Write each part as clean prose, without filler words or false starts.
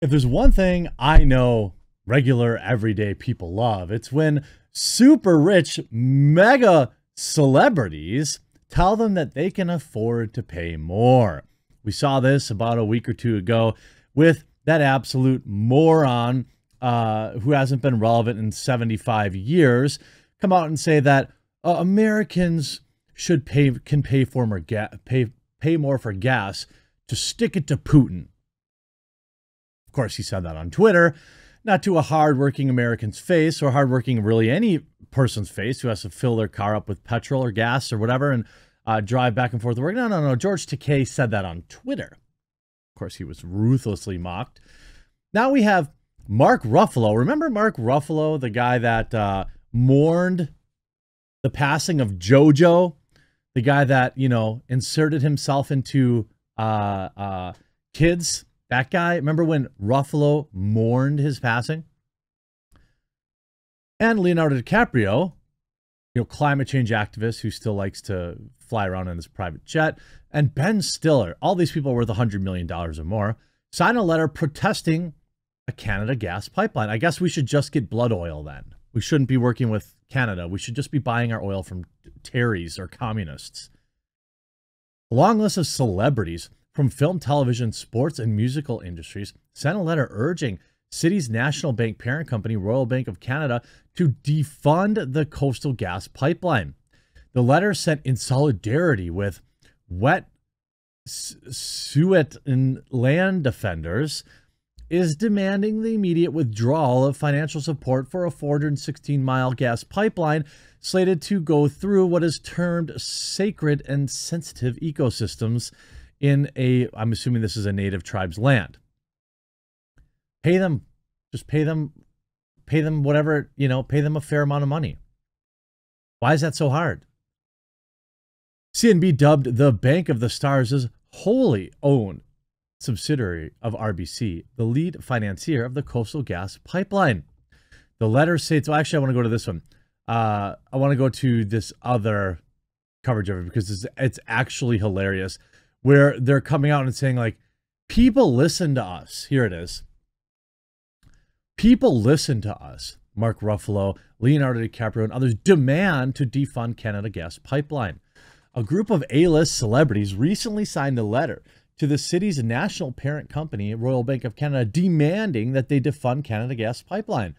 If there's one thing I know regular everyday people love, it's when super rich mega celebrities tell them that they can afford to pay more. We saw this about a week or two ago with that absolute moron who hasn't been relevant in 75 years come out and say that Americans should can pay more for gas to stick it to Putin. Of course, he said that on Twitter, not to a hardworking American's face or hardworking really any person's face who has to fill their car up with petrol or gas or whatever and drive back and forth to work. No. George Takei said that on Twitter. Of course, he was ruthlessly mocked. Now we have Mark Ruffalo. Remember Mark Ruffalo, the guy that mourned the passing of JoJo, the guy that, you know, inserted himself into kids. That guy, remember when Ruffalo mourned his passing? And Leonardo DiCaprio, you know, climate change activist who still likes to fly around in his private jet, and Ben Stiller, all these people worth $100 million or more, signed a letter protesting a Canada gas pipeline. I guess we should just get blood oil then. We shouldn't be working with Canada. We should just be buying our oil from Terry's or communists. A long list of celebrities from film, television, sports, and musical industries sent a letter urging City's National Bank parent company, Royal Bank of Canada, to defund the Coastal Gas Pipeline. The letter sent in solidarity with Wet'suwet'en and land defenders is demanding the immediate withdrawal of financial support for a 416-mile gas pipeline slated to go through what is termed sacred and sensitive ecosystems in I'm assuming this is a native tribe's land. Pay them, just pay them whatever, you know, pay them a fair amount of money. Why is that so hard? CNB dubbed the Bank of the Stars' wholly owned subsidiary of RBC, the lead financier of the Coastal Gas Pipeline. The letter states, well, actually, I want to go to this one. I want to go to this other coverage of it because it's actually hilarious, where they're coming out and saying, like, people listen to us. Here it is. People listen to us. Mark Ruffalo, Leonardo DiCaprio, and others demand to defund Canada Gas Pipeline. A group of A-list celebrities recently signed a letter to the city's national parent company, Royal Bank of Canada, demanding that they defund Canada Gas Pipeline.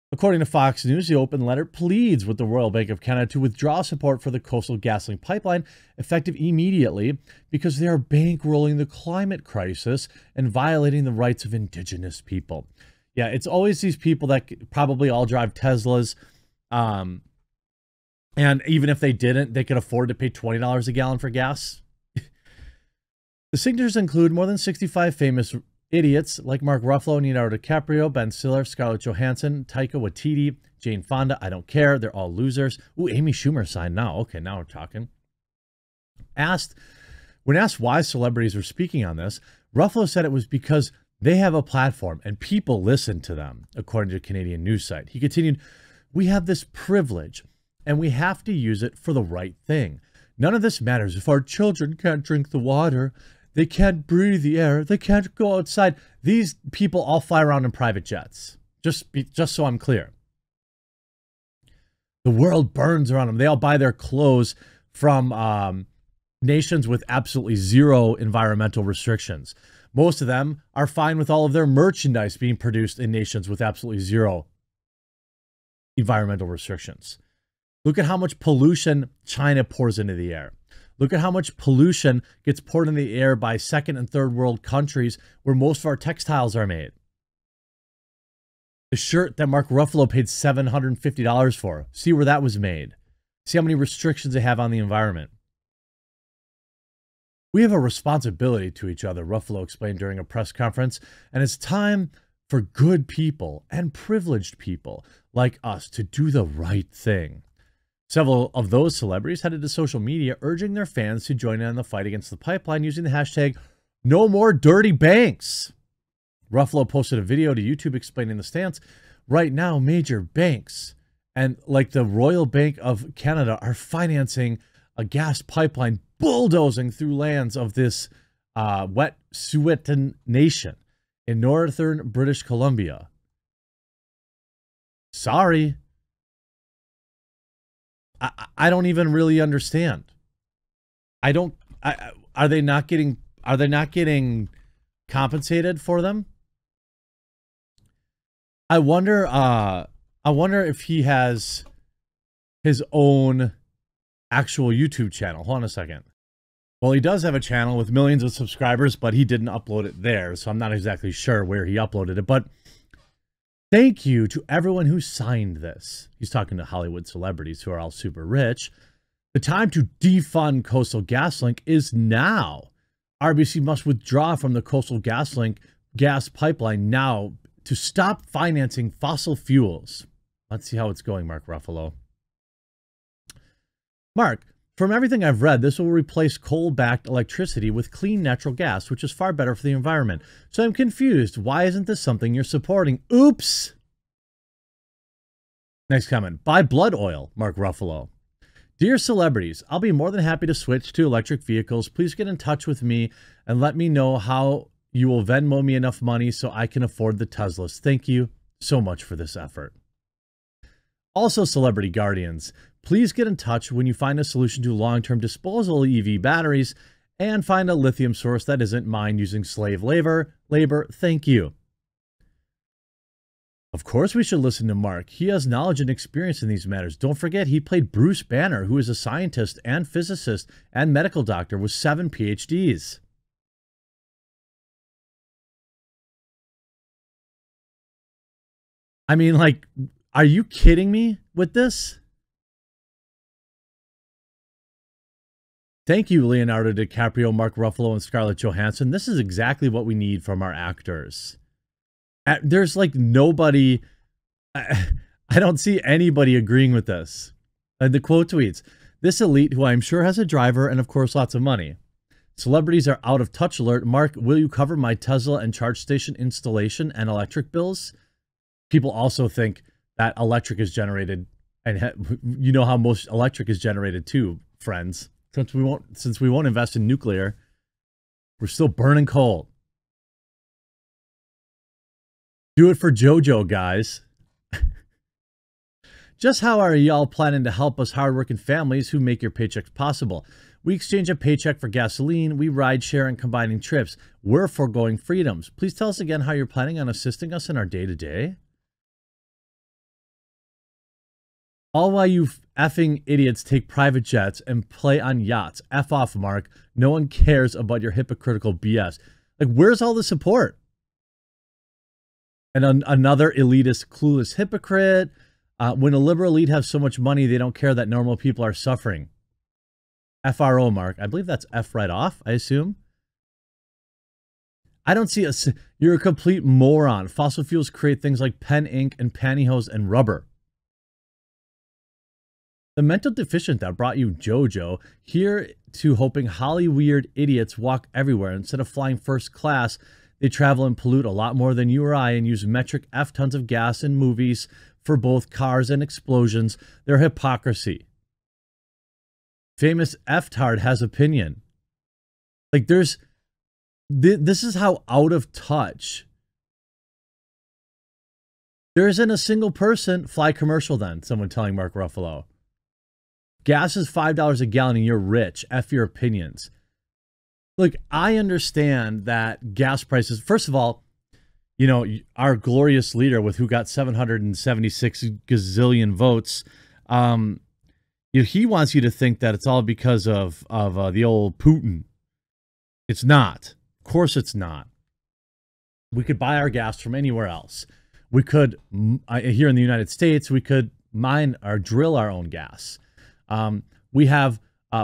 According to Fox News, the open letter pleads with the Royal Bank of Canada to withdraw support for the Coastal GasLink pipeline effective immediately because they are bankrolling the climate crisis and violating the rights of Indigenous people. Yeah, it's always these people that probably all drive Teslas. And even if they didn't, they could afford to pay $20 a gallon for gas. The signatures include more than 65 famous idiots like Mark Ruffalo, Leonardo DiCaprio, Ben Stiller, Scarlett Johansson, Taika Waititi, Jane Fonda. I don't care. They're all losers. Ooh, Amy Schumer signed now. Okay, now we're talking. When asked why celebrities were speaking on this, Ruffalo said it was because they have a platform and people listen to them, according to a Canadian news site. He continued, "We have this privilege and we have to use it for the right thing. None of this matters if our children can't drink the water, they can't breathe the air, they can't go outside." These people all fly around in private jets. Just so I'm clear. The world burns around them. They all buy their clothes from nations with absolutely zero environmental restrictions. Most of them are fine with all of their merchandise being produced in nations with absolutely zero environmental restrictions. Look at how much pollution China pours into the air. Look at how much pollution gets poured in the air by second and third world countries where most of our textiles are made. The shirt that Mark Ruffalo paid $750 for, see where that was made. See how many restrictions they have on the environment. We have a responsibility to each other, Ruffalo explained during a press conference, and it's time for good people and privileged people like us to do the right thing. Several of those celebrities headed to social media urging their fans to join in on the fight against the pipeline using the hashtag #NoMoreDirtyBanks. Ruffalo posted a video to YouTube explaining the stance. Right now, major banks and like the Royal Bank of Canada are financing a gas pipeline bulldozing through lands of this Wet'suwet'en nation. in northern British Columbia. Sorry. I don't even really understand. Are they not getting compensated for them? I wonder if he has his own actual YouTube channel. Hold on a second. Well, he does have a channel with millions of subscribers, but he didn't upload it there, so I'm not exactly sure where he uploaded it. But thank you to everyone who signed this. He's talking to Hollywood celebrities who are all super rich. The time to defund Coastal GasLink is now. RBC must withdraw from the Coastal GasLink gas pipeline now to stop financing fossil fuels. Let's see how it's going, Mark Ruffalo. Mark, from everything I've read, this will replace coal-backed electricity with clean natural gas, which is far better for the environment. So I'm confused. Why isn't this something you're supporting? Oops! Next comment. Buy blood oil, Mark Ruffalo. Dear celebrities, I'll be more than happy to switch to electric vehicles. Please get in touch with me and let me know how you will Venmo me enough money so I can afford the Teslas. Thank you so much for this effort. Also, Celebrity Guardians, please get in touch when you find a solution to long-term disposal EV batteries and find a lithium source that isn't mined using slave labor. Thank you. Of course we should listen to Mark. He has knowledge and experience in these matters. Don't forget, he played Bruce Banner, who is a scientist and physicist and medical doctor with 7 PhDs. I mean, like, are you kidding me with this? Thank you, Leonardo DiCaprio, Mark Ruffalo, and Scarlett Johansson. This is exactly what we need from our actors. There's like nobody, I don't see anybody agreeing with this. The quote tweets, this elite who I'm sure has a driver and of course lots of money. Celebrities are out of touch alert. Mark, will you cover my Tesla and charge station installation and electric bills? People also think that electric is generated, and you know how most electric is generated too, friends. Since we won't invest in nuclear, we're still burning coal. Do it for JoJo, guys. Just how are y'all planning to help us hardworking families who make your paychecks possible? We exchange a paycheck for gasoline, we ride share and combining trips. We're foregoing freedoms. Please tell us again how you're planning on assisting us in our day-to-day. All while you effing idiots take private jets and play on yachts. F off, Mark. No one cares about your hypocritical BS. Like, where's all the support? And another elitist, clueless hypocrite. When a liberal elite has so much money, they don't care that normal people are suffering. FRO, Mark. I believe that's F right off, I assume. I don't see you're a complete moron. Fossil fuels create things like pen ink and pantyhose and rubber. The mental deficient that brought you JoJo, here to hoping Hollyweird idiots walk everywhere. Instead of flying first class, they travel and pollute a lot more than you or I and use metric F tons of gas in movies for both cars and explosions. Their hypocrisy. Famous F-tard has opinion. Like, this is how out of touch. There isn't a single person. Fly commercial then, someone telling Mark Ruffalo. Gas is $5 a gallon and you're rich. F your opinions. Look, I understand that gas prices, first of all, you know, our glorious leader with who got 776 gazillion votes, he wants you to think that it's all because of the old Putin. It's not. Of course it's not. We could buy our gas from anywhere else. We could, here in the United States, we could mine or drill our own gas. We have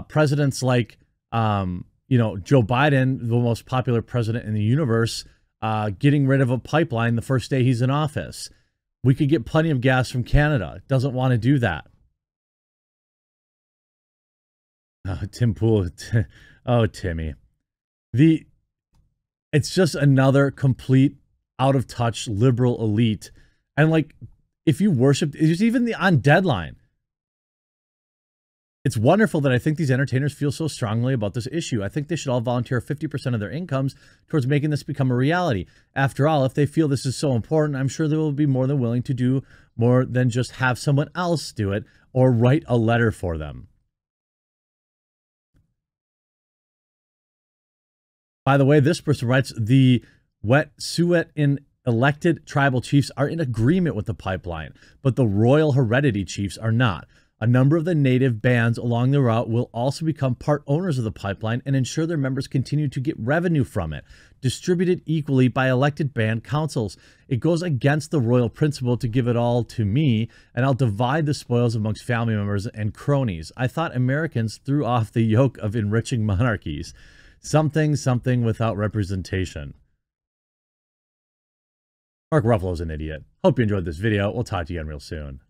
presidents like, Joe Biden, the most popular president in the universe, getting rid of a pipeline the first day he's in office. We could get plenty of gas from Canada. Doesn't want to do that. Tim Pool. Oh, Timmy. It's just another complete out of touch liberal elite. And like, if you worship, it's even on Deadline. It's wonderful that I think these entertainers feel so strongly about this issue. I think they should all volunteer 50% of their incomes towards making this become a reality. After all, if they feel this is so important, I'm sure they will be more than willing to do more than just have someone else do it or write a letter for them. By the way, this person writes, the Wet'suwet'en elected tribal chiefs are in agreement with the pipeline, but the royal heredity chiefs are not. A number of the native bands along the route will also become part owners of the pipeline and ensure their members continue to get revenue from it, distributed equally by elected band councils. It goes against the royal principle to give it all to me, and I'll divide the spoils amongst family members and cronies. I thought Americans threw off the yoke of enriching monarchies. Something without representation. Mark Ruffalo's an idiot. Hope you enjoyed this video. We'll talk to you again real soon.